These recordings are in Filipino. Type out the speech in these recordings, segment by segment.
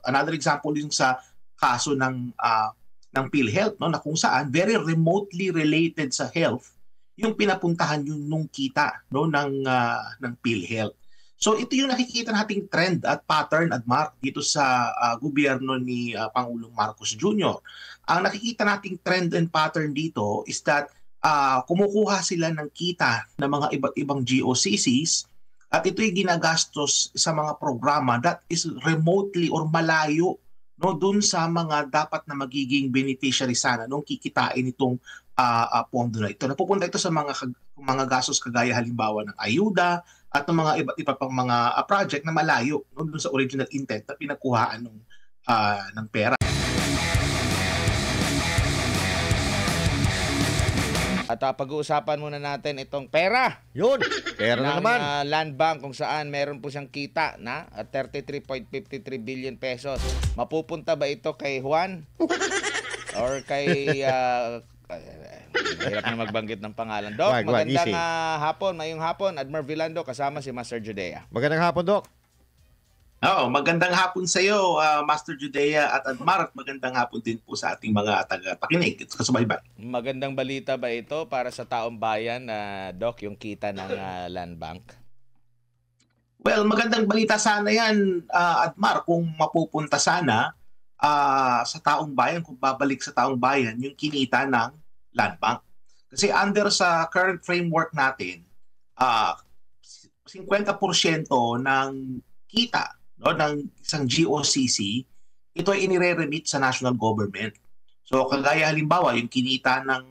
Another example yung sa kaso ng PhilHealth, no, na kung saan very remotely related sa health yung pinapuntahan yung nung kita, no, ng PhilHealth. So ito yung nakikita nating trend at pattern, Admar, dito sa gobyerno ni Pangulong Marcos Jr. Ang nakikita nating trend and pattern dito is that kumukuha sila ng kita ng mga iba't ibang GOCCs at ito'y ginagastos sa mga programa that is remotely or malayo, no, dun sa mga dapat na magiging beneficiary sana nung kikitain itong pondo na ito. Napupunta ito sa mga gastos kagaya halimbawa ng ayuda at ng mga iba't iba pang mga project na malayo, no, dun sa original intent na pinagkuhaan ng pera. At pag-uusapan muna natin itong pera. Yun, pera na naman. Land Bank kung saan meron po siyang kita na 33.53 billion pesos. Mapupunta ba ito kay Juan? Or kay... hirap na magbanggit ng pangalan. Doc, magandang hapon. Mayong hapon. Admar Villando kasama si Master Judea. Magandang hapon, Doc. Magandang hapon sa iyo, Master Judea at Admar. Magandang hapon din po sa ating mga tagapakinig at kasubaybay. Magandang balita ba ito para sa taong bayan, Doc, yung kita ng Land Bank? Well, magandang balita sana yan, Admar, kung mapupunta sana sa taong bayan, kung babalik sa taong bayan, yung kinita ng Land Bank. Kasi under sa current framework natin, 50% ng kita, no, ng isang GOCC, ito ay inire-remit sa national government. So kagaya halimbawa yung kinita ng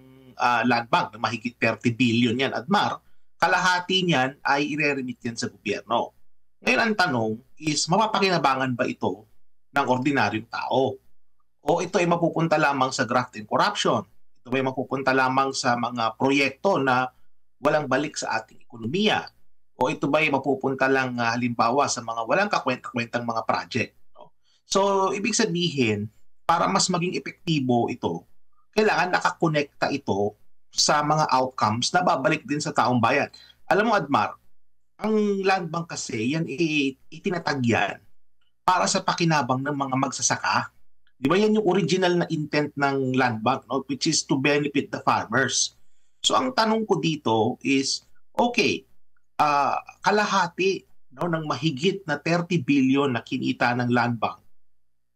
Land Bank na mahigit 30 billion yan, Admar, kalahati niyan ay ire-remit yan sa gobyerno. Ngayon ang tanong is, mapapakinabangan ba ito ng ordinaryong tao? O ito ay mapupunta lamang sa graft and corruption? Ito ay mapupunta lamang sa mga proyekto na walang balik sa ating ekonomiya? O ito ba ay mapupunta lang halimbawa sa mga walang kakwenta-kwentang mga project? No? So, ibig sabihin, para mas maging epektibo ito, kailangan nakakonekta ito sa mga outcomes na babalik din sa taong bayan. Alam mo, Admar, ang Land Bank kasi, yan itinatag yan para sa pakinabang ng mga magsasaka. Di ba yan yung original na intent ng Land Bank, no? Which is to benefit the farmers. So, ang tanong ko dito is, okay, kalahati, no, ng mahigit na 30 billion na kinita ng Land Bank,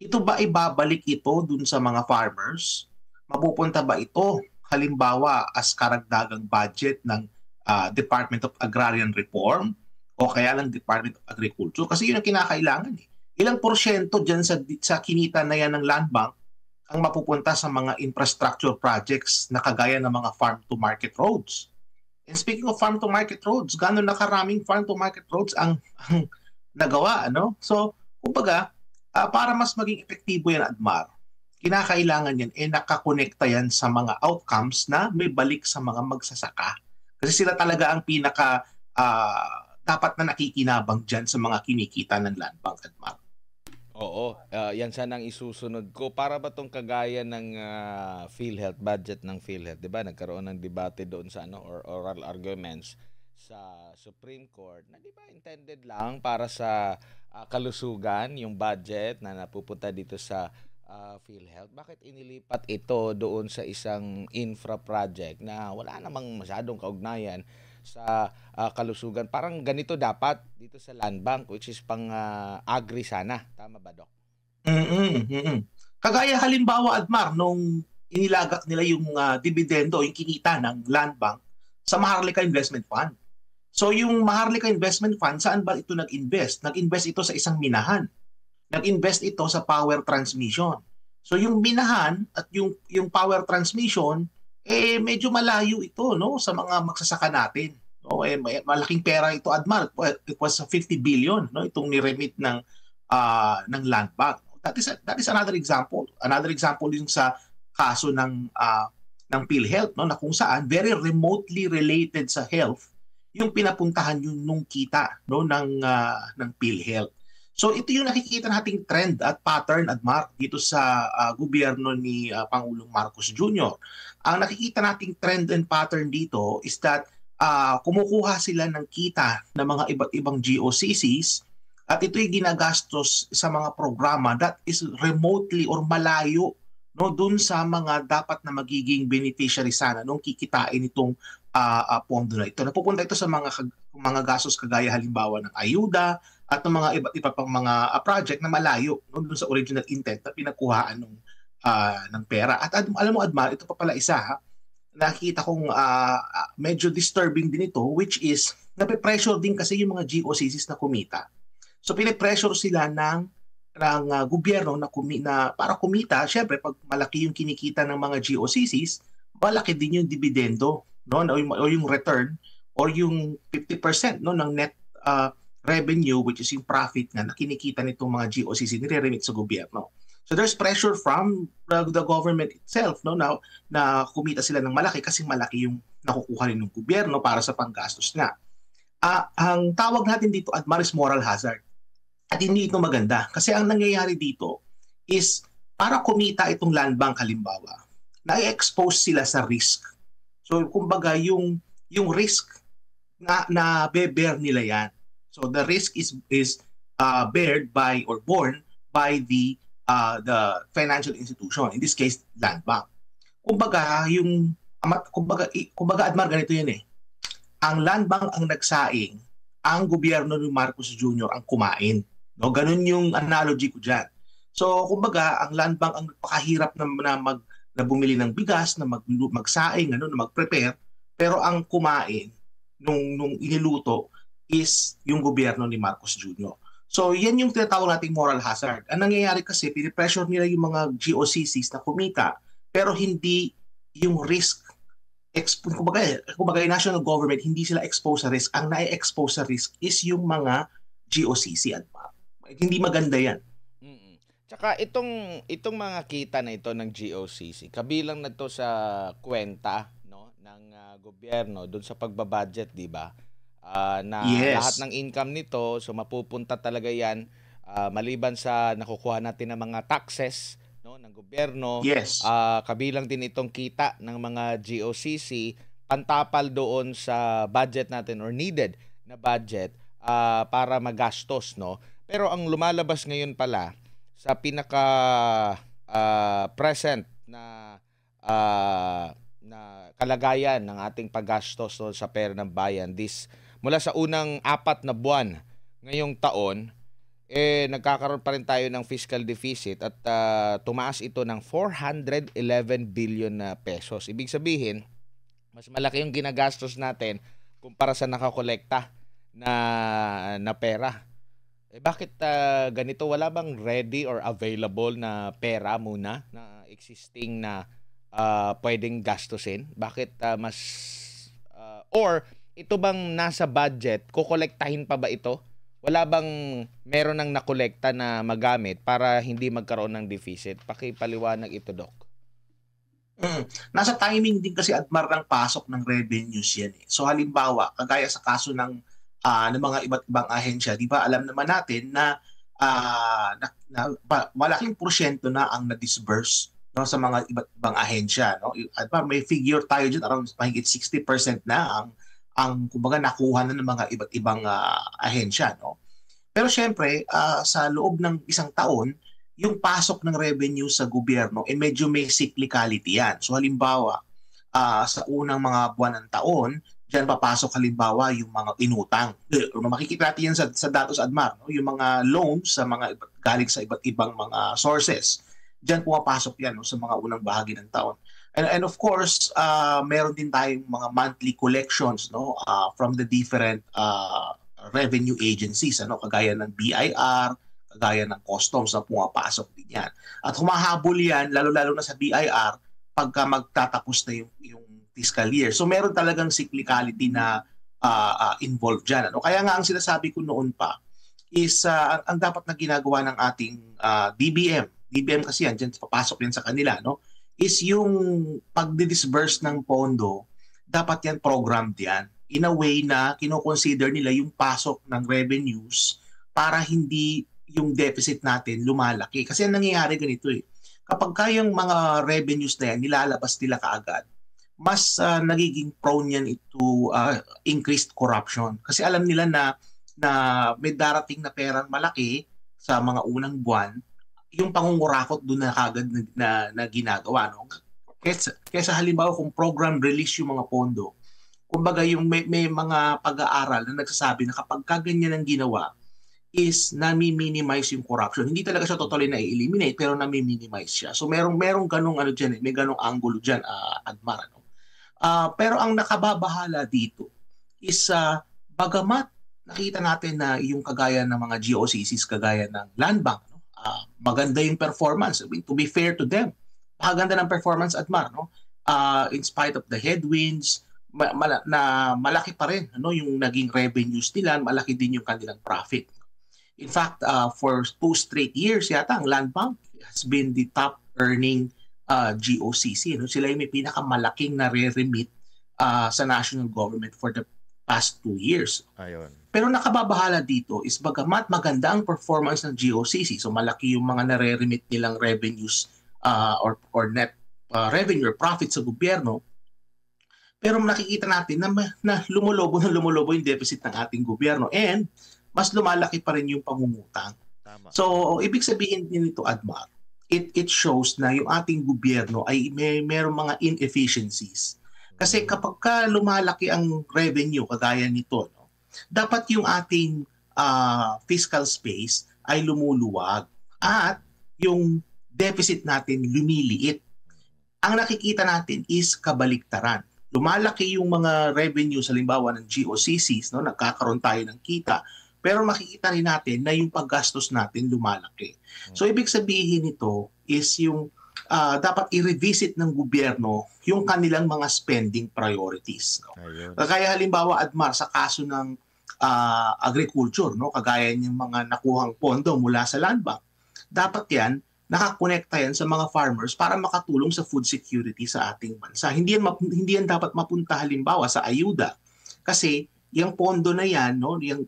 ito ba ibabalik ito dun sa mga farmers? Mapupunta ba ito halimbawa as karagdagang budget ng Department of Agrarian Reform o kaya ng Department of Agriculture? Kasi yun ang kinakailangan. Ilang porsyento dyan sa kinita na yan ng Land Bank ang mapupunta sa mga infrastructure projects na kagaya ng mga farm-to-market roads? And speaking of farm-to-market roads, gano'n na karaming farm-to-market roads ang nagawa, ano? So, kumbaga, para mas maging epektibo yan, Admar, kinakailangan yan, nakakonekta yan sa mga outcomes na may balik sa mga magsasaka. Kasi sila talaga ang pinaka dapat na nakikinabang dyan sa mga kinikita ng Land Bank, Admar. Oo, yan sana ang isusunod ko. Para ba tong kagaya ng PhilHealth, budget ng PhilHealth, 'di ba? Nagkaroon ng debate doon sa or oral arguments sa Supreme Court na 'di ba intended lang para sa kalusugan yung budget na napupunta dito sa PhilHealth. Bakit inilipat ito doon sa isang infra project na wala namang masyadong kaugnayan sa kalusugan? Parang ganito dapat dito sa Land Bank, which is pang agri sana. Tama ba, Doc? Kagaya halimbawa, Admar, nung inilagak nila yung dividendo, yung kinita ng Land Bank sa Maharlika Investment Fund. So yung Maharlika Investment Fund, saan ba ito nag-invest? Nag-invest ito sa isang minahan. Nag-invest ito sa power transmission. So yung minahan at yung power transmission, medyo malayo ito, no, sa mga magsasaka natin. No, malaking pera ito, Admar. It was 50 billion, no, itong ni-remit ng Land Bank. That is another example. Another example yung sa kaso ng PhilHealth, no, na kung saan very remotely related sa health yung pinapuntahan yung nung kita, no, ng PhilHealth. So ito yung nakikita nating trend at pattern, Admar, dito sa gobyerno ni Pangulong Marcos Jr. Ang nakikita nating trend and pattern dito is that kumukuha sila ng kita ng mga iba't ibang GOCCs At ito'y ginagastos sa mga programa that is remotely or malayo, no, dun sa mga dapat na magiging beneficiary sana nung kikitain itong pondo na ito. Napupunta ito sa mga gastos kagaya halimbawa ng ayuda at ng mga iba't iba pang mga project na malayo, no, dun sa original intent na pinagkuhaan ng pera. At alam mo, Admar, ito pa pala isa, ha? Nakikita kong medyo disturbing din ito, which is nape-pressure din kasi yung mga GOCCs na kumita. So pine-pressure sila ng gobyerno na para kumita. Syempre, pag malaki yung kinikita ng mga GOCCs, malaki din yung dividendo, no, o yung return or yung 50%, no, ng net revenue, which is yung profit na kinikita nitong mga GOCC nire-remit sa gobyerno. So there's pressure from the government itself, no, na kumita sila ng malaki kasi malaki yung nakukuha rin ng gobyerno para sa panggastos nga. Ang tawag natin dito, Admar, is moral hazard. At hindi ito maganda kasi ang nangyayari dito is para kumita itong land bank halimbawa, na-expose sila sa risk. So kumbaga yung risk na bear nila yan. So the risk is bared by or borne by the financial institution, in this case land bank. Kumbaga Admar, ganito yan eh. Ang land bank ang nagsaing, ang gobyerno ni Marcos Jr. ang kumain. No, ganun yung analogy ko diyan. So kumbaga ang land bank ang napakahirap na bumili ng bigas, na magsaing, na mag-prepare, pero ang kumain nung iniluto is yung gobyerno ni Marcos Jr. So yan yung tinatawag nating moral hazard. Ang nangyayari kasi, pinipressure nila yung mga GOCCs na kumita, pero hindi yung risk. Kumbaga yung national government, hindi sila exposed sa risk. Ang na-expose sa risk is yung mga GOCC. Hindi maganda yan. Tsaka itong mga kita na ito ng GOCC, kabilang na to sa kwenta, no, ng gobyerno doon sa pagbabudget, di ba? Na Yes. Lahat ng income nito, so mapupunta talaga yan maliban sa nakukuha natin ng mga taxes, no, ng gobyerno. Yes. Kabilang din itong kita ng mga GOCC, pantapal doon sa budget natin or needed na budget para magastos, no. Pero ang lumalabas ngayon pala sa pinaka present na kalagayan ng ating paggastos sa pera ng bayan, mula sa unang 4 na buwan ngayong taon, nagkakaroon pa rin tayo ng fiscal deficit at tumaas ito ng 411 billion na pesos. Ibig sabihin, mas malaki yung ginagastos natin kumpara sa nakakolekta na pera. Bakit ganito? Wala bang ready or available na pera muna na existing na pwedeng gastusin? Bakit or ito bang nasa budget, kukolektahin pa ba ito? Wala bang meron ng nakolekta na magamit para hindi magkaroon ng deficit? Pakipaliwanag ito, Doc. Nasa timing din kasi, Admar, ng pasok ng revenues yan eh. So halimbawa, kagaya sa kaso ng mga iba't ibang ahensya, di ba alam naman natin na malaking porsyento na ang na-disburse, no, sa mga iba't ibang ahensya, no? At may figure tayo dyan, around mahigit 60% na ang kumbaga nakuha na ng mga iba't ibang ahensya, no? Pero syempre, sa loob ng isang taon, yung pasok ng revenue sa gobyerno medyo may cyclicality yan. So halimbawa, sa unang mga buwan ng taon, diyan papasok halimbawa yung mga inutang. Makikita natin yan sa datos, Admar, no? Yung mga loans sa mga galing sa iba't ibang mga sources. Diyan pumapasok yan, no, sa mga unang bahagi ng taon. And of course, meron din tayong mga monthly collections, no, from the different revenue agencies, ano, kagaya ng BIR, kagaya ng customs na pumapasok din yan. At humahabol yan, lalo-lalo na sa BIR, pagka magtatapos na yung fiscal year. So meron talagang cyclicality na involved dyan. Ano? Kaya nga ang sinasabi ko noon pa is ang dapat na ginagawa ng ating DBM kasi yan, dyan papasok yan sa kanila, no? Is yung pag-disburse ng pondo, dapat yan programmed yan. In a way na kino-consider nila yung pasok ng revenues para hindi yung deficit natin lumalaki. Kasi ang nangyayari ganito eh. Kapag kayang mga revenues na yan, nilalabas nila kaagad, mas nagiging prone yan to increased corruption. Kasi alam nila na na may darating na perang malaki sa mga unang buwan, yung pangungurakot doon na kagad na ginagawa. No? Kesa halimbawa kung program release yung mga pondo, kumbaga yung may mga pag-aaral na nagsasabi na kapag kaganyan ang ginawa, is nami-minimize yung corruption. Hindi talaga siya totally na i-eliminate pero nami-minimize siya. So merong ganung ano diyan, may ganung angulo diyan, Admar, ano. Pero ang nakababahala dito is bagamat nakita natin na yung kagaya ng mga GOCCs kagaya ng Land Bank, no? Maganda yung performance. I mean, to be fair to them, maganda ng performance, Admar, no? In spite of the headwinds, na malaki pa rin ano yung naging revenues nila, malaki din yung kanilang profit. In fact, for 2 straight years yata, ang Land Bank has been the top earning GOCC. No? Sila yung may pinakamalaking nare-remit sa national government for the past 2 years. Ayun. Pero nakababahala dito is bagamat maganda ang performance ng GOCC, so malaki yung mga nare-remit nilang revenues or net revenue or profit sa gobyerno, pero nakikita natin na lumulobo yung deficit ng ating gobyerno and mas lumalaki pa rin yung pangungutang. Tama. So, ibig sabihin din nito, Admar, it shows na yung ating gobyerno ay mayroong mga inefficiencies. Kasi kapag lumalaki ang revenue, kagaya nito, no, dapat yung ating fiscal space ay lumuluwag at yung deficit natin lumiliit. Ang nakikita natin is kabaliktaran. Lumalaki yung mga revenue sa halimbawa ng GOCCs, no, nagkakaroon tayo ng kita, pero makikita rin natin na yung paggastos natin lumalaki. So ibig sabihin nito is yung dapat i-revisit ng gobyerno yung kanilang mga spending priorities. No? Kaya halimbawa, Admar, sa kaso ng agriculture, no, kagaya ng mga nakuhang pondo mula sa Land Bank, dapat yan, nakakonekta yan sa mga farmers para makatulong sa food security sa ating bansa. Hindi yan dapat mapunta halimbawa sa ayuda. Kasi yung pondo na yan, no, yung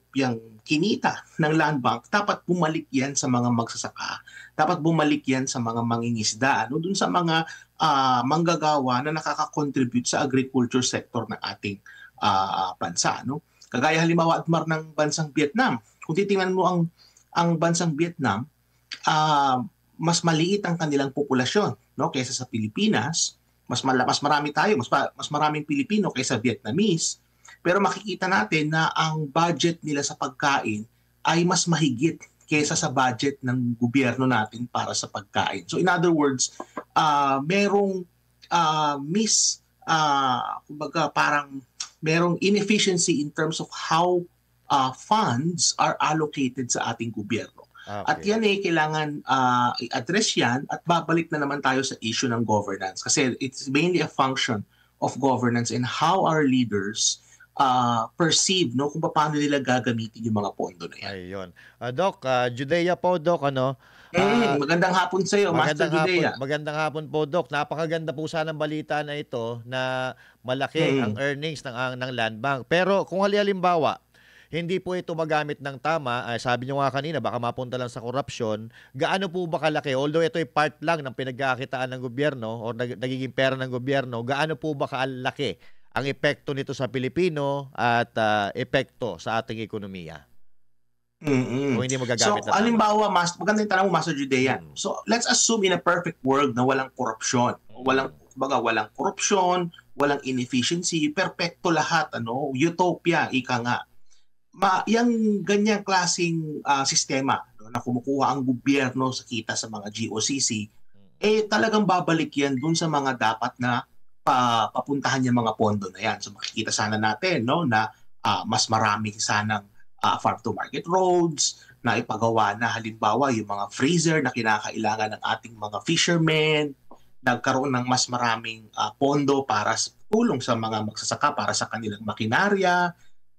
kinita ng Land Bank, dapat bumalik yan sa mga magsasaka. Dapat bumalik yan sa mga mangingisda, no, dun sa mga manggagawa na nakaka-contribute sa agriculture sector ng ating bansa. No? Kagaya halimbawa, Admar, ng bansang Vietnam. Kung titingnan mo ang bansang Vietnam, mas maliit ang kanilang populasyon, no, kaysa sa Pilipinas. Mas marami tayo, mas maraming Pilipino kaysa Vietnamese. Pero makikita natin na ang budget nila sa pagkain ay mas mahigit kaysa sa budget ng gobyerno natin para sa pagkain. So in other words, merong kumbaga parang merong inefficiency in terms of how funds are allocated sa ating gobyerno. Okay. At yan kailangan i-address yan at babalik na naman tayo sa issue ng governance kasi it's mainly a function of governance and how our leaders perceive, no, kung paano nila gagamitin yung mga pondo na yan. Ayun. Doc, Judea po, Doc, ano? Magandang hapon sa iyo, Master Judea. Magandang hapon po, Doc. Napakaganda po sana ng balita na ito na malaki ang earnings ng Land Bank. Pero kung halimbawa, hindi po ito magamit ng tama, sabi nyo nga kanina, baka mapunta lang sa korupsyon, gaano po ba kalaki? Although ito ay part lang ng pinagkakitaan ng gobyerno o nagiging pera ng gobyerno, gaano po ba kalaki ang epekto nito sa Pilipino at epekto sa ating ekonomiya? Kung hindi magagamit na tama. Halimbawa, maganda yung tanong mo, Master Judea. So, let's assume in a perfect world na walang korupsyon. Walang korupsyon, walang inefficiency, perfecto lahat, ano, utopia, ika nga. Yung ganyang klaseng sistema, no, na kumukuha ang gobyerno sa kita sa mga GOCC, talagang babalik yan dun sa mga dapat na papuntahan yung mga pondo na yan. So makikita sana natin, no, na mas marami sanang farm-to-market roads, na ipagawa na halimbawa yung mga freezer na kinakailangan ng ating mga fishermen, nagkaroon ng mas maraming pondo para tulong sa mga magsasaka para sa kanilang makinarya,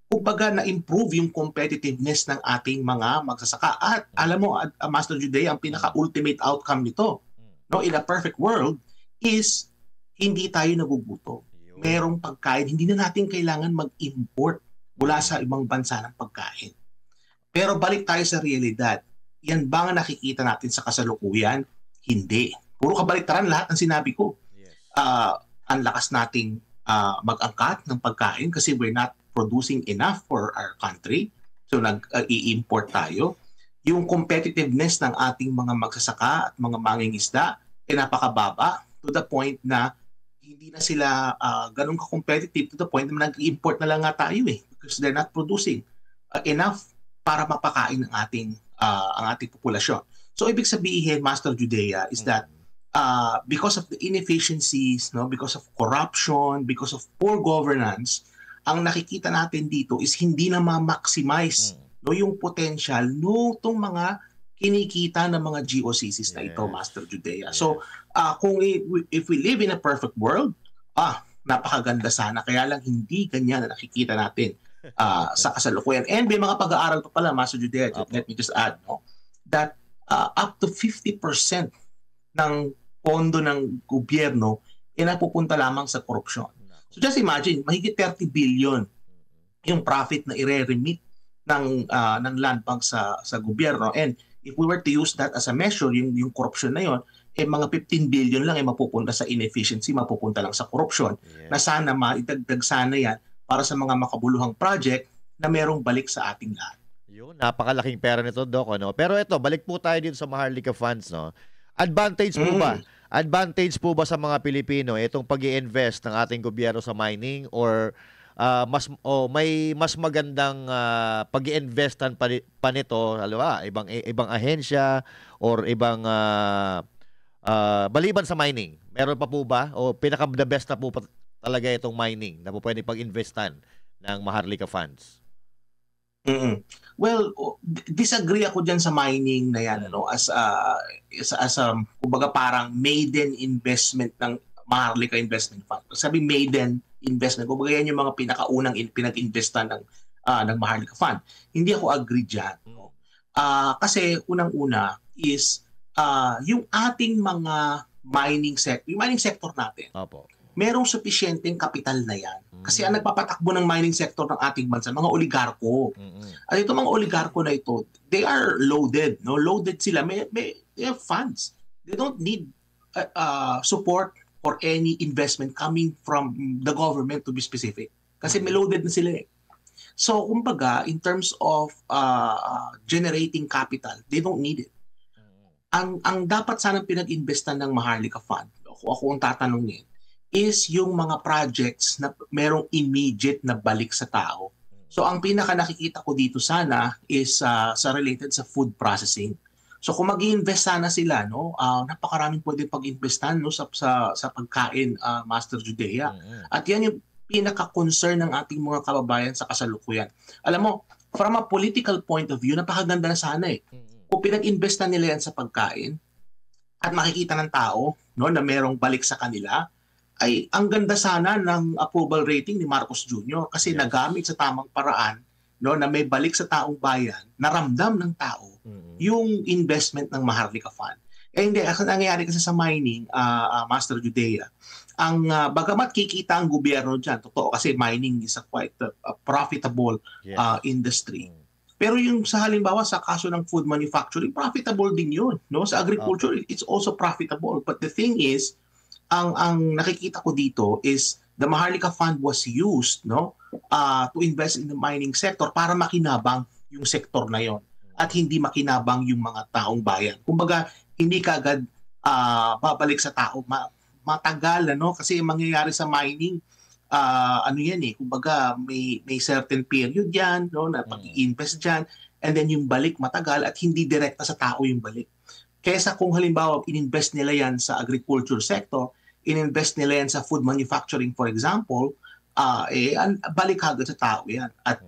kumbaga na-improve yung competitiveness ng ating mga magsasaka. At alam mo, Master Judea, ang pinaka-ultimate outcome nito, no, in a perfect world, is hindi tayo nagugutom. Merong pagkain, hindi na natin kailangan mag-import mula sa ibang bansa ng pagkain. Pero balik tayo sa realidad. Yan ba ang nakikita natin sa kasalukuyan? Hindi. Puro kabaliktaran lahat ng sinabi ko. Ang lakas nating mag-angkat ng pagkain kasi we're not producing enough for our country. So nag-i-import tayo. Yung competitiveness ng ating mga magsasaka at mga mangingisda ay napakababa to the point na hindi na sila ganun ka-competitive to the point na nag-import na lang nga tayo because they're not producing enough para mapakain ang ating populasyon. So ibig sabihin, Master Judea, is that because of the inefficiencies, no, because of corruption, because of poor governance, ang nakikita natin dito is hindi na ma-maximize no, yung potential no tong mga kinikita ng mga GOCCs na ito, Master Judea. So if we live in a perfect world, napakaganda sana. Kaya lang hindi ganyan na nakikita natin sa kasalukuyan. And may mga pag-aaral pa pala, Master Judea, let me just add, no, that up to 50% ng pondo ng gobyerno ay napupunta lamang sa korupsyon. So just imagine, mahigit 30 billion yung profit na ire-remit ng land bank sa gobyerno. And if we were to use that as a measure, yung korupsyon na yon, mga 15 billion lang ay mapupunta sa inefficiency, mapupunta lang sa korupsyon, na sana maidagdag sana yan para sa mga makabuluhang project na merong balik sa ating lahat. Yun, napakalaking pera nito, Doc, ano? Pero ito, balik po tayo dito sa Maharlika Funds, no? Advantage po ba? Advantage po ba sa mga Pilipino itong pag-i-invest ng ating gobyerno sa mining, or may mas magandang pag-i-investan pa nito, halimbawa, ibang ahensya or ibang baliban sa mining? Meron pa po ba o pinaka-the best na po talaga itong mining na po pwede pag-investan ng Maharlika Funds? Well, disagree ako dyan sa mining na yan, ano, as kumbaga parang maiden investment ng Maharlika Investment Fund. Sabi maiden investment, kumbaga yan yung mga pinakaunang pinag-investan ng Maharlika Fund. Hindi ako agree dyan. No? Kasi unang-una is yung ating mga mining sector natin. Opo. Merong sufficienteng kapital na yan. Kasi ang nagpapatakbo ng mining sector ng ating bansa, mga oligarko. At itong mga oligarko na ito, they are loaded. No? Loaded sila. They have funds. They don't need support or any investment coming from the government, to be specific. Kasi may loaded na sila . So, kumbaga, in terms of generating capital, they don't need it. Ang dapat sanang pinag-investan ng Maharlika Fund, ako ang tatanungin, is yung mga projects na merong immediate na balik sa tao. So ang pinaka nakikita ko dito sana is sa related sa food processing. So kung mag-iinvest sana sila, no, napakaraming pwedeng pag-investan, no, sa pagkain, Master Judea. At yan yung pinaka-concern ng ating mga kababayan sa kasalukuyan. Alam mo, from a political point of view, napakaganda na sana . Kung pinag-investan nila yan sa pagkain at makikita ng tao, no, na merong balik sa kanila, ay ang ganda sana ng approval rating ni Marcos Jr. kasi nagamit sa tamang paraan, no, na may balik sa taong bayan, naramdam ng tao yung investment ng Maharlika Fund. Hindi, ang nangyayari kasi sa mining, Master Judea, bagamat kikita ang gobyerno dyan, totoo kasi mining is a quite profitable industry. Pero yung sa halimbawa sa kaso ng food manufacturing, profitable din yun. No? Sa agriculture, it's also profitable. But the thing is, ang nakikita ko dito is the Maharlika Fund was used, no, to invest in the mining sector para makinabang yung sektor na yon at hindi makinabang yung mga taong bayan. Kumbaga, hindi kaagad babalik sa tao. Matagal, ano, kasi mangyayari sa mining, ano yan kumbaga may certain period yan, no, na pag-i-invest dyan, and then yung balik matagal at hindi direkta sa tao yung balik. Kesa kung halimbawa ininvest nila yan sa agriculture sector, ininvest nila yan sa food manufacturing, for example, balik agad sa tao yan. At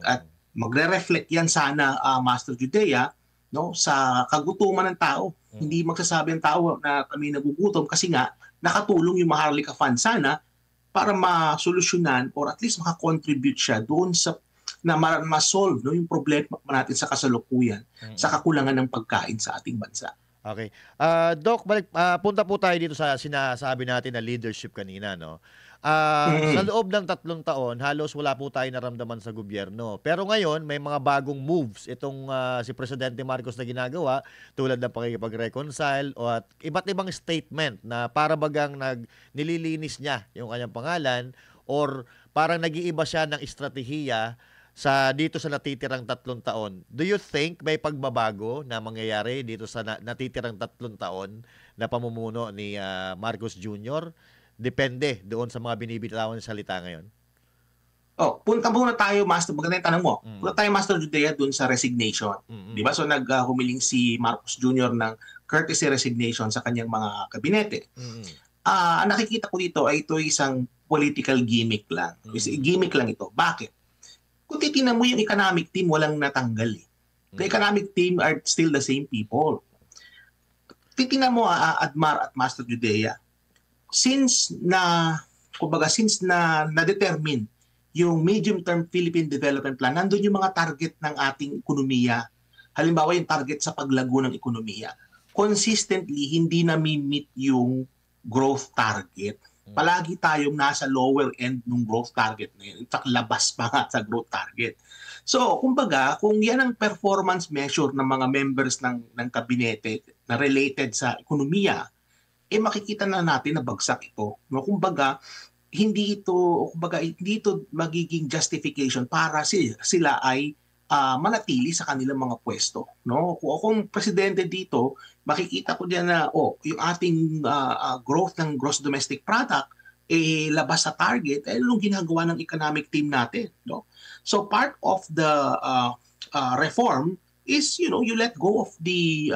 magre-reflect yan sana, Master Judea, no, sa kagutuman ng tao. Hindi magsasabi ang tao na kami nagugutom kasi nga nakatulong yung Maharlika Fund sana para masolusyonan or at least makakontribute siya doon sa na ma-solve, no, yung problema natin sa kasalukuyan, sa kakulangan ng pagkain sa ating bansa. Okay. Doc, punta po tayo dito sa sinasabi natin na leadership kanina, no? Sa loob ng 3 taon, halos wala po tayo naramdaman sa gobyerno. Pero ngayon, may mga bagong moves itong si Presidente Marcos na ginagawa, tulad ng pakikipag-reconcile at iba't ibang statement na para bagang nililinis niya yung kanyang pangalan or parang nag-iiba siya ng estratehiya dito sa natitirang 3 taon. Do you think may pagbabago na mangyayari dito sa natitirang 3 taon na pamumuno ni Marcos Jr.? Depende doon sa mga binibitawan ng salita ngayon. Punta muna tayo, Master. Maganda yung tanong mo. Punta tayo, Master Judea, dun sa resignation. Di ba? So, humiling si Marcos Jr. ng courtesy resignation sa kanyang mga kabinete. Nakikita ko dito ay ito isang political gimmick lang. Gimmick lang ito. Bakit? Kung titingnan mo yung economic team, walang natanggal eh. The economic team are still the same people. Titingnan mo, Admar at Master Judea, since na-determine yung medium-term Philippine Development Plan, nandun yung mga target ng ating ekonomiya. Halimbawa, yung target sa paglago ng ekonomiya. Consistently, hindi na-meet yung growth target. Palagi tayong nasa lower end ng growth target na yun. In fact, labas pa nga sa growth target. So, kumbaga, kung yan ang performance measure ng mga members ng kabinete na related sa ekonomiya, makikita na natin na bagsak ito. No? Kumbaga, hindi ito magiging justification para sila ay manatili sa kanilang mga pwesto, no? Kung presidente dito, makikita ko diyan na yung ating growth ng gross domestic product labas sa target, anong ginagawa ng economic team natin, no? So part of the reform is, you let go of the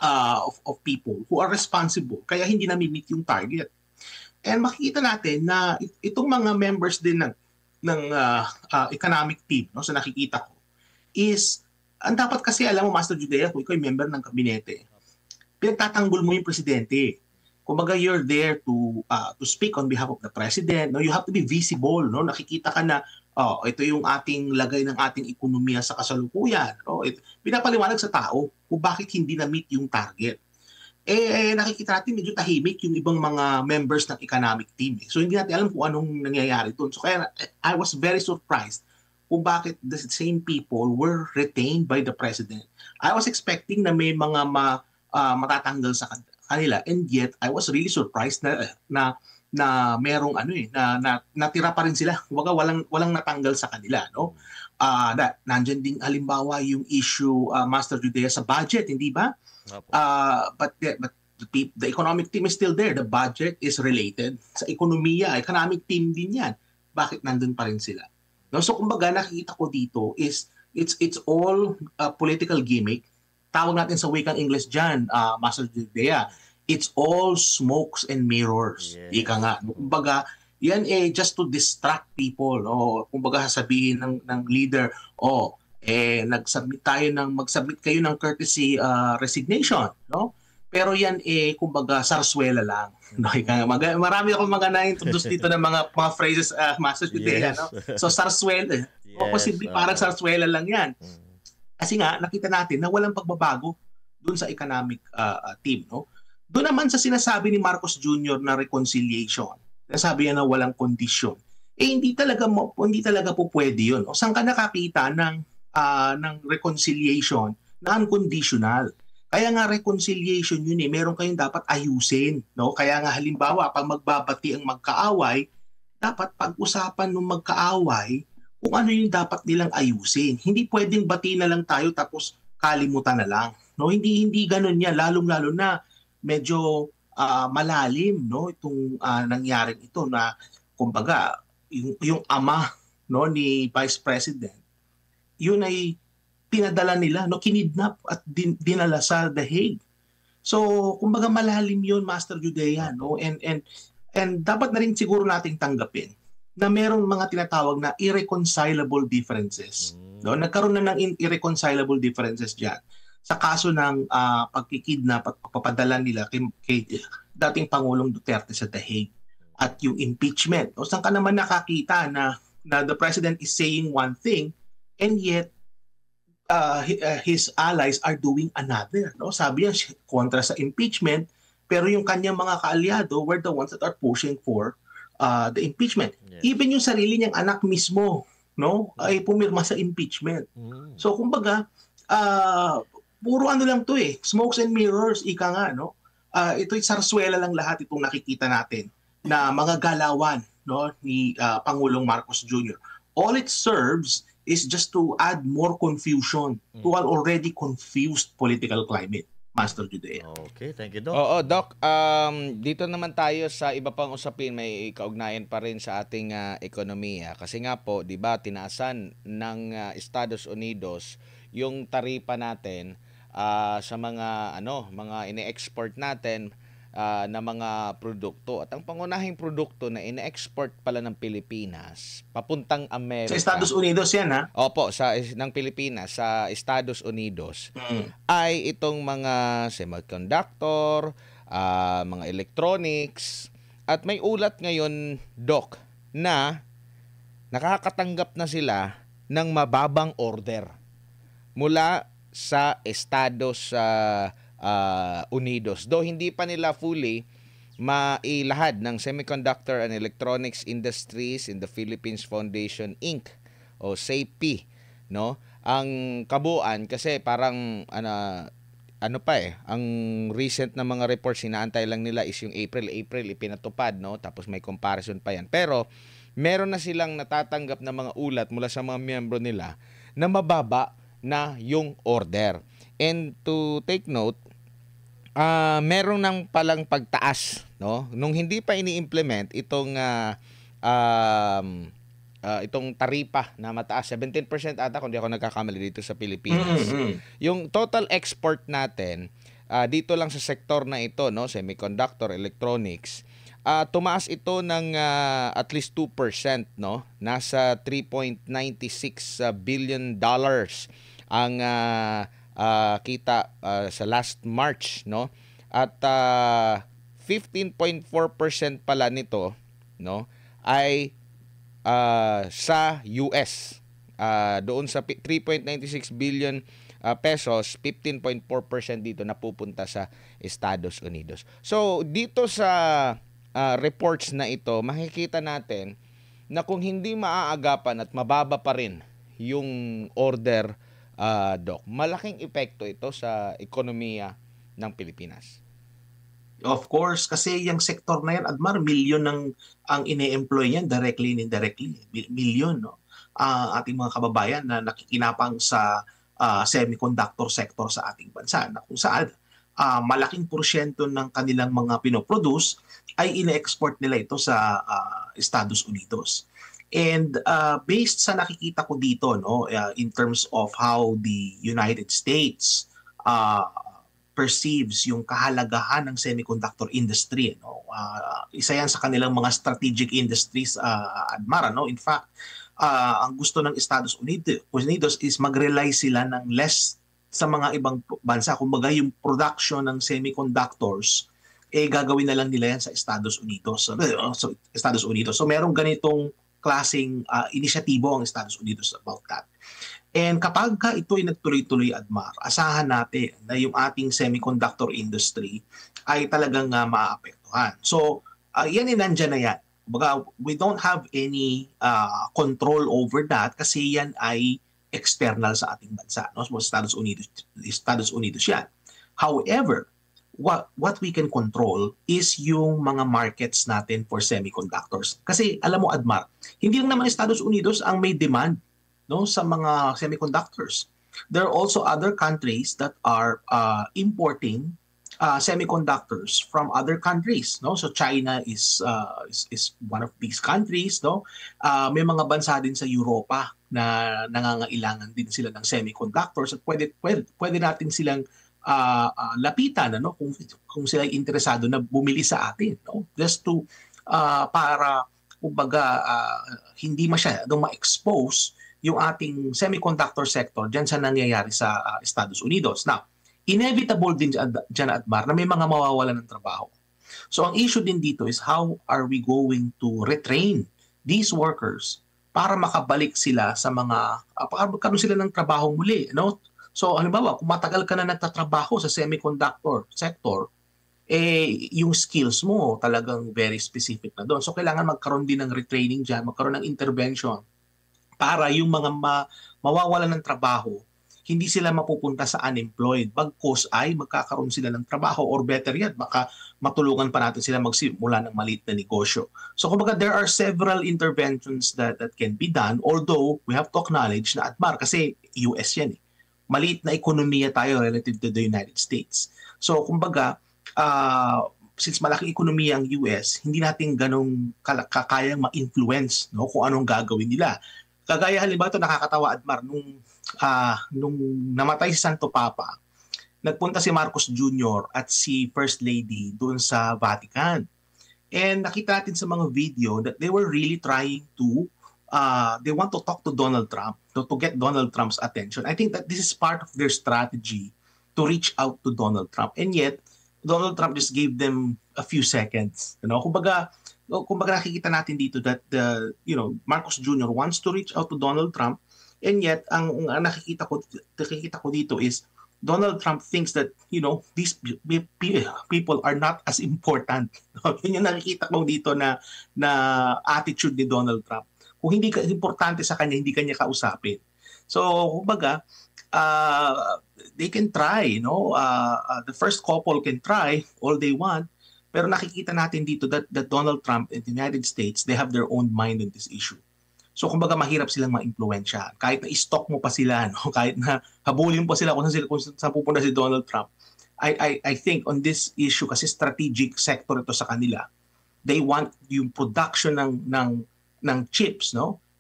of people who are responsible kaya hindi na-meet yung target. And makikita natin na itong mga members din ng economic team, no, sa nakikita ko, is, ang dapat kasi, alam mo, Master Judea, kung ikaw ay member ng kabinete, pinagtatanggol mo yung presidente. Kumbaga, you're there to speak on behalf of the president. No? You have to be visible. No? Nakikita ka na, ito yung ating lagay ng ating ekonomiya sa kasalukuyan. No? Pinapaliwanag sa tao kung bakit hindi na-meet yung target. Nakikita natin medyo tahimik yung ibang mga members ng economic team. So hindi natin alam kung anong nangyayari doon. So kaya I was very surprised kung bakit the same people were retained by the president. I was expecting na may mga matatanggal sa kanila, and yet I was really surprised na merong natira pa rin sila. Kumbaga walang natanggal sa kanila, no? Nandiyan ding halimbawa yung issue, Master Judea, sa budget, hindi ba? But the economic team is still there. The budget is related sa ekonomiya. Economic team din yan. Bakit nandun pa rin sila? No? So kumbaga nakikita ko dito is it's all political gimmick. Tawag natin sa wikang English dyan, Master Judea, it's all smokes and mirrors. Ika nga. Kumbaga, yan just to distract people. No? Kumbaga sabihin ng leader, mag-submit kayo ng courtesy resignation, no? Pero yan kumbaga sarswela lang. No? Marami akong mga na-introduce dito ng mga phrases, Master Judea, no? So sarswela, posible parang sarswela lang yan. Kasi nga nakita natin na walang pagbabago doon sa economic team, no? Doon naman sa sinasabi ni Marcos Jr. na reconciliation, nasabi niya na walang kondisyon. Hindi talaga po pwede yun. O saan ka nakakita ng reconciliation na unconditional? Kaya nga reconciliation yun meron kayong dapat ayusin, no? Kaya nga halimbawa pag magbabati ang magkaaway, dapat pag-usapan ng magkaaway kung ano yung dapat nilang ayusin. Hindi pwedeng bati na lang tayo tapos kalimutan na lang, no? Hindi ganoon yan, lalong-lalo na medyo malalim, no, itong nangyaring ito na kumbaga yung ama, no, ni Vice President, yun ay pinadala nila, no, kinidnap at dinala sa The Hague. So kumbaga malalim yun, Master Judea, no, and dapat na rin siguro nating tanggapin na merong mga tinatawag na irreconcilable differences. No, nagkaroon na ng irreconcilable differences diyan sa kaso ng pagkikidnap at pagpapadala nila kay dating Pangulong Duterte sa The Hague at yung impeachment. O saan ka naman nakakita na the president is saying one thing and yet his allies are doing another. No? Sabi niya kontra sa impeachment, pero yung kanyang mga kaalyado were the ones that are pushing for the impeachment. Yes. Even yung sarili niyang anak mismo, no, ay pumirma sa impeachment. So kumbaga, puro ano lang to smokes and mirrors, ika nga, no? Ito'y sarswela lang lahat itong nakikita natin na mga galawan, no, ni Pangulong Marcos Jr. all it serves is just to add more confusion to an already confused political climate, Master Judea. Okay, thank you, Doc. Oo, Doc. Dito naman tayo sa iba pang usapin, may kaugnayan pa rin sa ating ekonomiya. Kasi nga po, di ba, tinaasan ng Estados Unidos yung taripa natin sa mga mga ine-export natin na mga produkto. At ang pangunahing produkto na ine-export pala ng Pilipinas papuntang Amerika. Sa Estados Unidos yan, ha? Opo, ng Pilipinas sa Estados Unidos ay itong mga semiconductor, mga electronics, at may ulat ngayon, Doc, na nakakatanggap na sila ng mababang order mula sa Estados Unidos. Though hindi pa nila fully mailahad ng Semiconductor and Electronics Industries in the Philippines Foundation Inc. o SAPI, no? Ang kabuuan kasi parang ang recent na mga reports inaantay lang nila is yung April ipinatupad, no? Tapos may comparison pa yan. Pero meron na silang natatanggap na mga ulat mula sa mga miyembro nila na mababa na yung order. And to take note, meron nang palang pagtaas, no? Nung hindi pa ini-implement itong itong taripa na mataas, 17% ata kung di ako nagkakamali dito sa Pilipinas. Yung total export natin dito lang sa sektor na ito, no, semiconductor, electronics, tumaas ito ng at least 2%, no? Nasa $3.96 billion ang kita sa last March, no? At 15.4% pala nito, no, ay sa US. Doon sa 3.96 billion pesos, 15.4% dito napupunta sa Estados Unidos. So, dito sa reports na ito, makikita natin na kung hindi maaagapan at mababa pa rin yung order, Doc, malaking epekto ito sa ekonomiya ng Pilipinas. Of course, kasi yung sektor na yan, Admar, milyon ang ine-employ yan directly and indirectly. Milyon, no? Ating mga kababayan na nakikinapang sa semiconductor sector sa ating bansa, na kung saan malaking porsyento ng kanilang mga pinoproduce ay ine-export nila ito sa Estados Unidos. And based sa nakikita ko dito, no, in terms of how the United States perceives yung kahalagahan ng semiconductor industry, no, isa yan sa kanilang mga strategic industries, Admara, no. In fact, ang gusto ng Estados Unidos is mag-rely sila ng less sa mga ibang bansa. Kumbaga yung production ng semiconductors gagawin na lang nila yan sa Estados Unidos. So merong ganitong klaseng inisyatibo ang Estados Unidos about that. And kapag ito ay nagtuloy-tuloy, Admar, asahan natin na yung ating semiconductor industry ay talagang maapektuhan. So, yan nandyan na yan. We don't have any control over that kasi yan ay external sa ating bansa, no? So, Estados Unidos yan. However, what we can control is yung mga markets natin for semiconductors. Kasi alam mo, Admar, hindi lang naman Estados Unidos ang may demand, no, sa mga semiconductors. There are also other countries that are importing semiconductors from other countries, no? So China is one of these countries, no? May mga bansa din sa Europa na nangangailangan din sila ng semiconductors at pwede natin silang lapitan, ano, kung sila ay interesado na bumili sa atin, no? Just to para kumbaga hindi masyadong ma-expose yung ating semiconductor sector diyan sa nangyayari sa Estados Unidos. Now, inevitable din dyan, Admar, na may mga mawawalan ng trabaho. So ang issue din dito is how are we going to retrain these workers para makabalik sila sa mga magkaroon sila ng trabaho muli, no? So, halimbawa, kung matagal ka na nagtatrabaho sa semiconductor sector, yung skills mo talagang very specific na doon. So, kailangan magkaroon din ng retraining dyan, magkaroon ng intervention para yung mga mawawalan ng trabaho, hindi sila mapupunta sa unemployed. Bagkus ay magkakaroon sila ng trabaho, or better yet, baka matulungan pa natin sila magsimula ng maliit na negosyo. So kumbaga, there are several interventions that can be done, although we have to acknowledge na Admar, kasi US yan eh. Maliit na ekonomiya tayo relative to the United States. So kumbaga, since malaking ekonomiya ang US, hindi natin ganong kayang ma-influence, no, kung anong gagawin nila. Kagaya halimbawa ito, nakakatawa, Admar, nung namatay si Santo Papa, nagpunta si Marcos Jr. at si First Lady doon sa Vatican. And nakita natin sa mga video that they were really trying to, they want to talk to Donald Trump, to get Donald Trump's attention. I think that this is part of their strategy to reach out to Donald Trump. And yet, Donald Trump just gave them a few seconds. You know, kumbaga nakikita natin dito that Marcos Jr. wants to reach out to Donald Trump, and yet ang nakikita ko dito is Donald Trump thinks that these people are not as important. Yun yung nakikita ko dito na attitude ni Donald Trump. Kung hindi ka importante sa kanya, hindi kanya kausapin. So kumbaga, they can try, the first couple can try all they want, pero nakikita natin dito that Donald Trump and the United States, they have their own mind on this issue. So kumbaga mahirap silang ma-impluwensya. Kahit na i-stalk mo pa sila, kahit na habulin pa sila kung saan pupunta si Donald Trump, I think on this issue, kasi strategic sector ito sa kanila, they want yung production ng chips,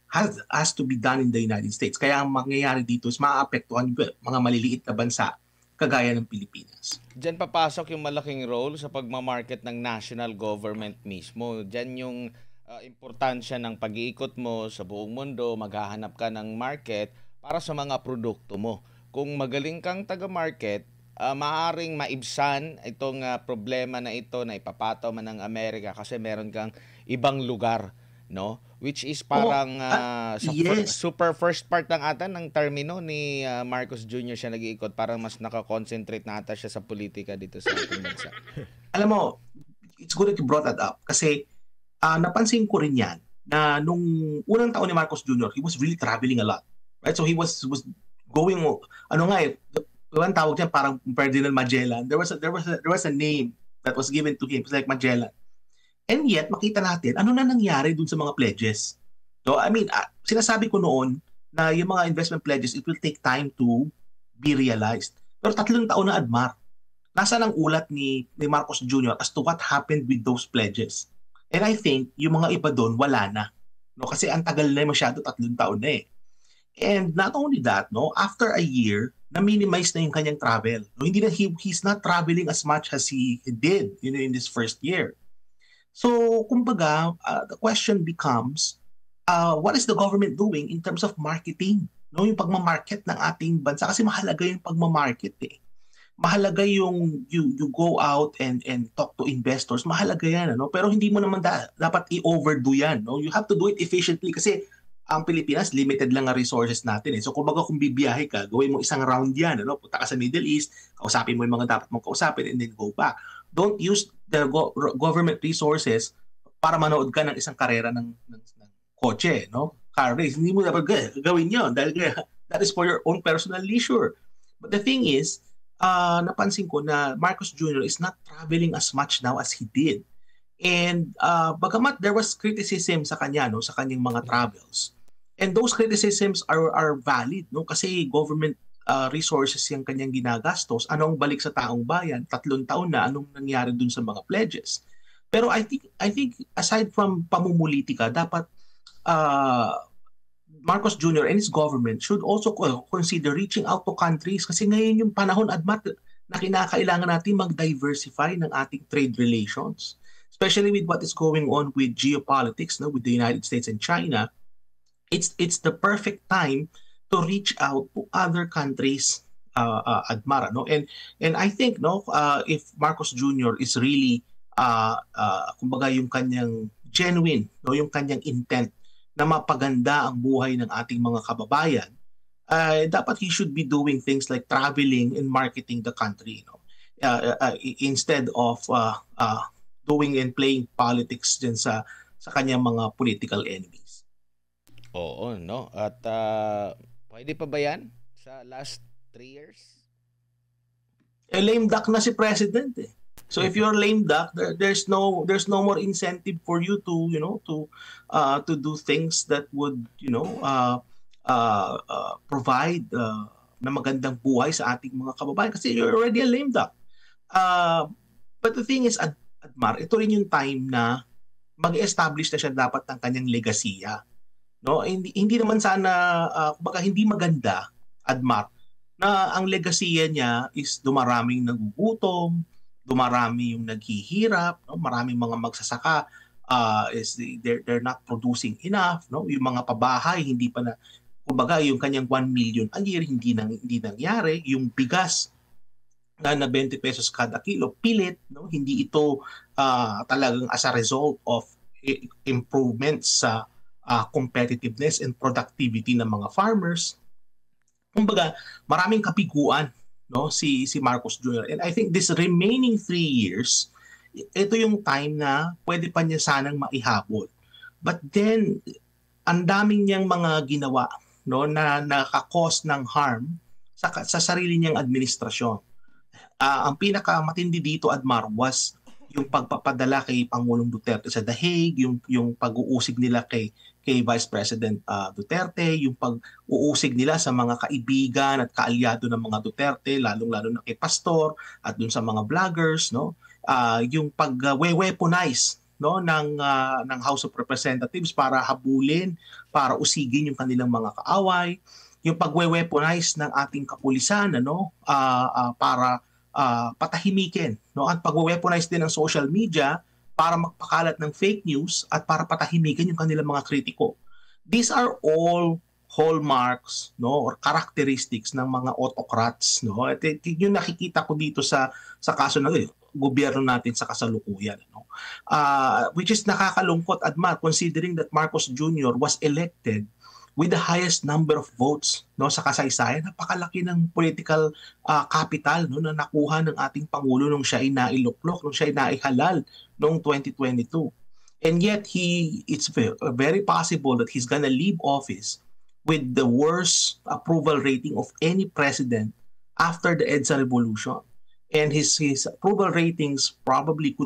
has to be done in the United States. Kaya ang mangyayari dito is maaapektuhan mga maliliit na bansa kagaya ng Pilipinas. Diyan papasok yung malaking role sa pagmamarket ng national government mismo. Diyan yung importansya ng pag-iikot mo sa buong mundo, maghahanap ka ng market para sa mga produkto mo. Kung magaling kang taga-market, maaaring maibsan itong problema na ito na ipapataw man ng Amerika kasi meron kang ibang lugar, no? Which is parang super first part ng ata ng termino ni Marcos Jr. siya nag-iikot, parang mas nakakonsentrate na ata siya sa politika dito sa ating bansa. Alam mo, it's good that you brought that up kasi napansin ko rin yan na nung unang taon ni Marcos Jr., he was really traveling a lot. Right? So he was going, ang tawag niya parang Ferdinand Magellan. There was a name that was given to him. It's like Magellan. And yet, makita natin, ano na nangyari dun sa mga pledges. So, sinasabi ko noon na yung mga investment pledges, it will take time to be realized. Pero 3 taon na, Admar. Nasaan ang ulat ni Marcos Jr. as to what happened with those pledges? And I think, yung mga iba doon, wala na. Kasi ang tagal na masyado, 3 taon na eh. And not only that, after a year, na-minimize na yung kanyang travel. Hindi na, he's not traveling as much as he did in this first year. So, kumbaga, the question becomes, what is the government doing in terms of marketing? Yung pagmamarket ng ating bansa. Kasi mahalaga yung pagmamarket eh. Mahalaga yung you go out and talk to investors. Mahalaga yan. Pero hindi mo naman dapat i-overdo yan. You have to do it efficiently kasi ang Pilipinas, limited lang ang resources natin eh. So, kumbaga kung bibiyahe ka, gawin mo isang round yan. Punta ka sa Middle East, kausapin mo yung mga dapat mong kausapin and then go back. Don't use the government resources para manood ka ng isang karera ng kotse, car race. Hindi mo dapat gawin yun dahil that is for your own personal leisure. But the thing is, napansin ko na Marcos Jr. is not traveling as much now as he did. And bagamat there was criticism sa kanya, sa kanyang mga travels. And those criticisms are valid, kasi government resources yung kanyang ginagastos, anong balik sa taong bayan, 3 taon na, anong nangyari dun sa mga pledges. Pero I think aside from pamumulitika, dapat Marcos Jr. and his government should also consider reaching out to countries kasi ngayon yung panahon, Admat, na kinakailangan natin mag-diversify ng ating trade relations. Especially with what is going on with geopolitics, with the United States and China. It's the perfect time to reach out to other countries, Admara, and I think if Marcos Jr. is really kumbaga yung kanyang genuine, yung kanyang intent na mapaganda ang buhay ng ating mga kababayan, dapat he should be doing things like traveling and marketing the country, instead of doing and playing politics din sa kanyang mga political enemies. Oo, At pwede pa ba yan sa last 3 years? Lame duck na si President eh. So if you're lame duck, there's no more incentive for you to to do things that would provide na magandang buhay sa ating mga kababayan kasi you're already a lame duck. But the thing is, Admar, ito rin yung time na mag-establish na siya dapat ng kanyang legasiya. No, hindi naman sana kumbaga hindi maganda, Admar, na ang legasiya niya is dumaraming nagugutom, dumarami yung naghihirap, no? Maraming mga magsasaka they're not producing enough, no? Yung mga pabahay hindi pa na kumbaga yung kanyang 1 million a year hindi nangyari, yung bigas na 20 pesos kada kilo pilit, no? Hindi ito talagang as a result of improvements sa competitiveness and productivity ng mga farmers. Kumbaga maraming kapiguan, no, si Marcos Jr. And I think this remaining 3 years, ito yung time na pwede pa niya sanang maihabol. But then ang daming niyang mga ginawa, no, na nakakos ng harm sa sarili niyang administrasyon. Ang pinakamatindi dito, Admar, was yung pagpapadala kay Pangulong Duterte sa The Hague, yung pag-uusig nila kay Vice President Duterte, yung pag-uusig nila sa mga kaibigan at kaalyado ng mga Duterte, lalong-lalo na kay Pastor at dun sa mga vloggers, no? Yung pag-weaponize, no, ng House of Representatives para habulin, para usigin yung kanilang mga kaaway, yung pag-weaponize ng ating kapulisan, ano, para patahimikin, no, at pag-weaponize din ng social media para magpakalat ng fake news at para patahimikin yung kanilang mga kritiko. These are all hallmarks, no, or characteristics ng mga autocrats, no. At yung nakikita ko dito sa kaso ng gobyerno natin sa kasalukuyan, no. Which is nakakalungkot, Admar, considering that Marcos Jr. was elected with the highest number of votes, no, sa kasaysayan. Napakalaki ng political capital, no, na nakuha ng ating Pangulo nung siya ay nailuklok, nung siya ay naihalal noong 2022. And yet, it's very possible that he's gonna leave office with the worst approval rating of any president after the EDSA revolution. And his approval ratings probably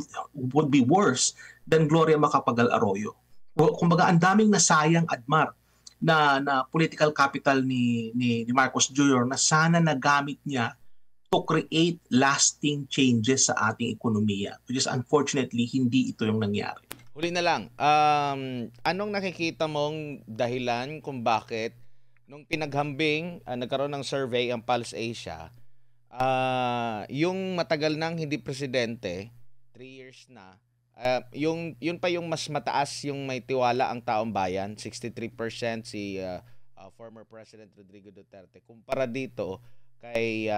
would be worse than Gloria Macapagal Arroyo. Kumbaga, ang daming nasayang, Admar, na political capital ni Marcos Jr. na sana nagamit niya to create lasting changes sa ating ekonomiya. Which is unfortunately, hindi ito yung nangyari. Huli na lang, anong nakikita mong dahilan kung bakit nung pinaghambing, nagkaroon ng survey ang Pulse Asia, yung matagal nang hindi presidente, 3 years na, yun pa yung mas mataas yung may tiwala ang taong bayan, 63% si former President Rodrigo Duterte kumpara dito kay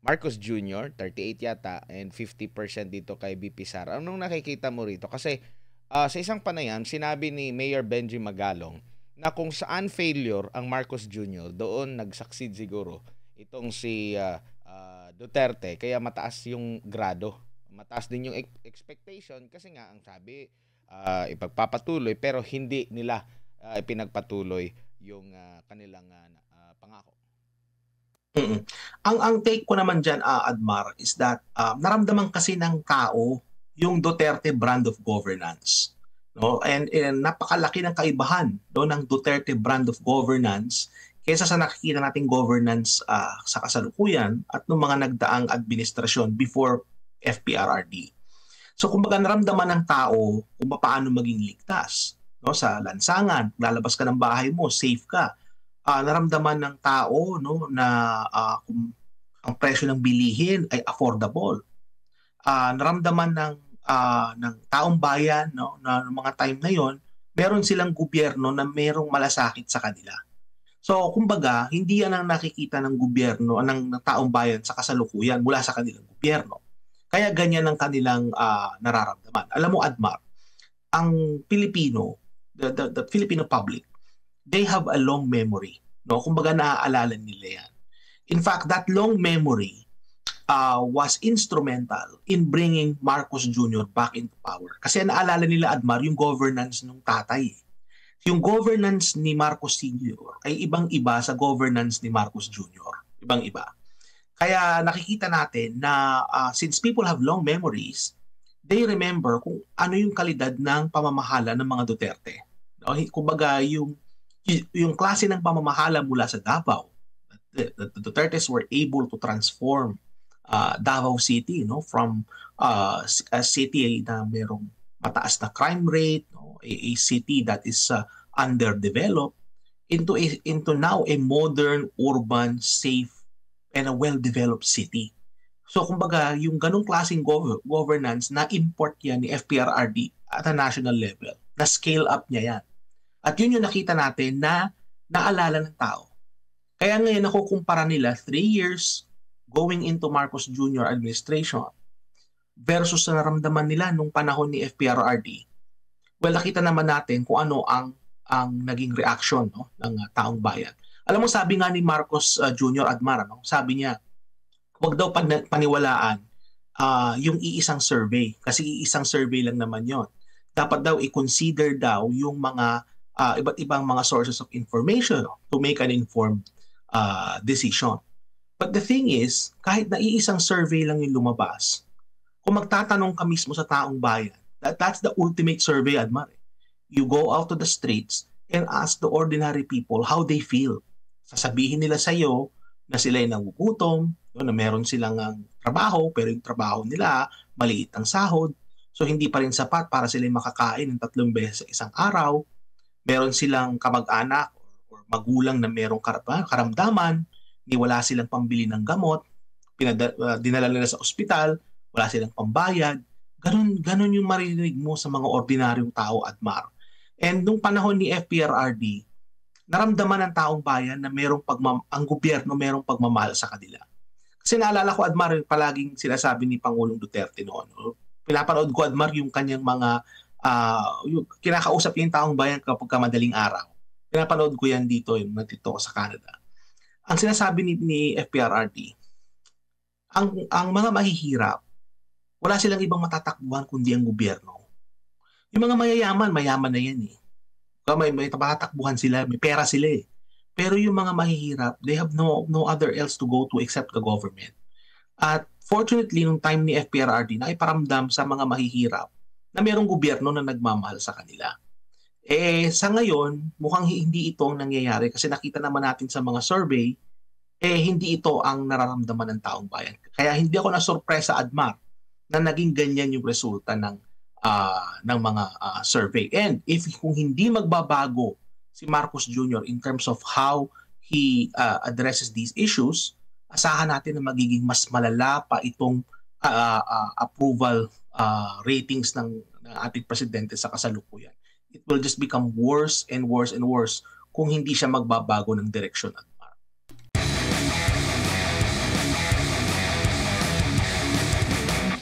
Marcos Jr., 38 yata, and 50% dito kay BP Sara. Anong nakikita mo rito? Kasi sa isang panayam, sinabi ni Mayor Benji Magalong na kung saan failure ang Marcos Jr., doon nag-succeed siguro itong si Duterte, kaya mataas yung grado. Mataas din yung expectation kasi nga ang sabi ipagpapatuloy pero hindi nila ipinagpatuloy yung kanilang pangako. Ang take ko naman diyan, Admar, is that naramdaman kasi ng tao yung Duterte brand of governance, no? And napakalaki ng kaibahan, no, ng Duterte brand of governance kaysa sa nakikita nating governance sa kasalukuyan at ng mga nagdaang administrasyon before FPRRD. So kumbaga naramdaman ng tao kung paano maging ligtas, no, sa lansangan, lalabas ka ng bahay mo, safe ka. Naramdaman ng tao, no, na kung ang presyo ng bilihin ay affordable. Naramdaman ng taong bayan, no, na mga time na yon, meron silang gobyerno na merong malasakit sa kanila. So kumbaga hindi yan ang nakikita ng gobyerno, ng taong bayan sa kasalukuyan mula sa kanilang gobyerno. Kaya ganyan ang kanilang nararamdaman. Alam mo, Admar, ang Pilipino, the Filipino public, they have a long memory, no? Kumbaga naaalala nila yan. In fact, that long memory was instrumental in bringing Marcos Jr. back into power. Kasi naalala nila, Admar, yung governance ng tatay. yung governance ni Marcos Sr. ay ibang-iba sa governance ni Marcos Jr. Ibang-iba. Kaya nakikita natin na since people have long memories, they remember kung ano yung kalidad ng pamamahala ng mga Duterte. No? Kumbaga, yung klase ng pamamahala mula sa Davao, the Dutertes were able to transform Davao City, no, from a city na merong mataas na crime rate, no, a city that is underdeveloped into now a modern, urban, safe, and a well-developed city. So kumbaga, yung ganong klaseng governance na import yan ni FPRRD at a national level, na scale up niya yan. At yun yung nakita natin na naalala ng tao. Kaya ngayon nakukumpara nila 3 years going into Marcos Jr. administration versus na naramdaman nila nung panahon ni FPRRD. Well, nakita naman natin kung ano ang naging reaction, no, ng taong bayan. Alam mo, sabi nga ni Marcos Jr. Admar, no, sabi niya, huwag daw paniwalaan yung iisang survey kasi iisang survey lang naman yon. Dapat daw i-consider daw yung mga iba't ibang mga sources of information to make an informed decision. But the thing is, kahit na iisang survey lang yung lumabas, kung magtatanong ka mismo sa taong bayan, that's the ultimate survey, Admar. You go out to the streets and ask the ordinary people how they feel. Sasabihin nila sa iyo na sila ay nagugutom, na meron silang trabaho, pero yung trabaho nila, maliit ang sahod. So hindi pa rin sapat para sila makakain ng 3 beses sa isang araw. Meron silang kamag-anak or magulang na merong karamdaman, ni wala silang pambili ng gamot, dinala nila sa ospital, wala silang pambayad. Ganun yung marinig mo sa mga ordinaryong tao, Admar. And nung panahon ni FPRRD, naramdaman ng taong bayan na ang gobyerno merong pagmamahal sa kanila. Kasi naalala ko, Admar, palaging sinasabi ni Pangulong Duterte noon. Pinapanood ko, Admar, yung kanyang mga yung kinakausap yung taong bayan kapag madaling araw. Pinapanood ko yan dito, yung natito ko sa Canada. Ang sinasabi ni FPRRD, ang mga mahihirap, wala silang ibang matatakbuhan kundi ang gobyerno. Yung mga mayaman na yan eh. May tatakbuhan sila, may pera sila eh. Pero yung mga mahihirap, they have no other else to go to except the government. At fortunately, nung time ni FPRRD, naiparamdam sa mga mahihirap na mayroong gobyerno na nagmamahal sa kanila. Sa ngayon, mukhang hindi ito ang nangyayari kasi nakita naman natin sa mga survey, hindi ito ang nararamdaman ng taong bayan. Kaya hindi ako nasurpresa, Admar, na naging ganyan yung resulta ng mga survey. And kung hindi magbabago si Marcos Jr. in terms of how he addresses these issues, asahan natin na magiging mas malala pa itong approval ratings ng ating presidente sa kasalukuyan. It will just become worse and worse and worse kung hindi siya magbabago ng direksyon.